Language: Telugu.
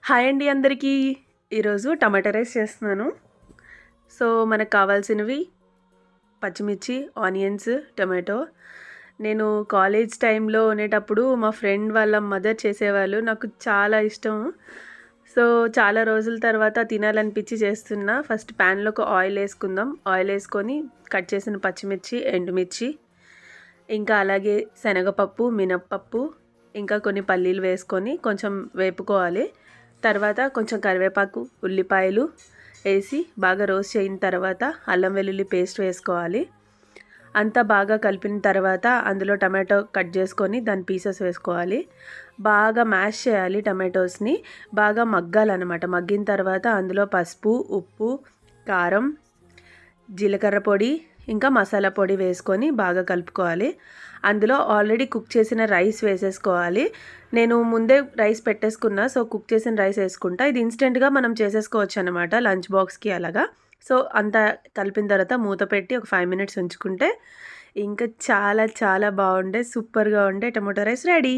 హాయ్ అండి అందరికీ. ఈరోజు టమాటా రైస్ చేస్తున్నాను. సో మనకు కావాల్సినవి పచ్చిమిర్చి, ఆనియన్స్, టొమాటో. నేను కాలేజ్ టైంలో ఉండేటప్పుడు మా ఫ్రెండ్ వాళ్ళ మదర్ చేసేవాళ్ళు. నాకు చాలా ఇష్టం. సో చాలా రోజుల తర్వాత తినాలనిపించి చేస్తున్నా. ఫస్ట్ ప్యాన్లోకి ఆయిల్ వేసుకుందాం. ఆయిల్ వేసుకొని కట్ చేసిన పచ్చిమిర్చి, ఎండుమిర్చి, ఇంకా అలాగే శనగపప్పు, మినప్పప్పు, ఇంకా కొన్ని పల్లీలు వేసుకొని కొంచెం వేపుకోవాలి. తర్వాత కొంచెం కరివేపాకు, ఉల్లిపాయలు వేసి బాగా రోస్ట్ అయిన తర్వాత అల్లం వెల్లుల్లి పేస్ట్ వేసుకోవాలి. అంతా బాగా కలిపిన తర్వాత అందులో టమాటో కట్ చేసుకొని దాని పీసెస్ వేసుకోవాలి. బాగా మ్యాష్ చేయాలి. టమాటోస్ని బాగా మగ్గాలన్నమాట. మగ్గిన తర్వాత అందులో పసుపు, ఉప్పు, కారం, జీలకర్ర పొడి, ఇంకా మసాలా పొడి వేసుకొని బాగా కలుపుకోవాలి. అందులో ఆల్రెడీ కుక్ చేసిన రైస్ వేసేసుకోవాలి. నేను ముందే రైస్ పెట్టేసుకున్నా. సో కుక్ చేసిన రైస్ వేసుకుంటా. ఇది ఇన్స్టెంట్గా మనం చేసేసుకోవచ్చు అనమాట లంచ్ బాక్స్కి అలాగా. సో అంతా కలిపిన తర్వాత మూత పెట్టి ఒక 5 minutes ఉంచుకుంటే ఇంకా చాలా చాలా బాగుండే సూపర్గా ఉండే టమాటో రైస్ రెడీ.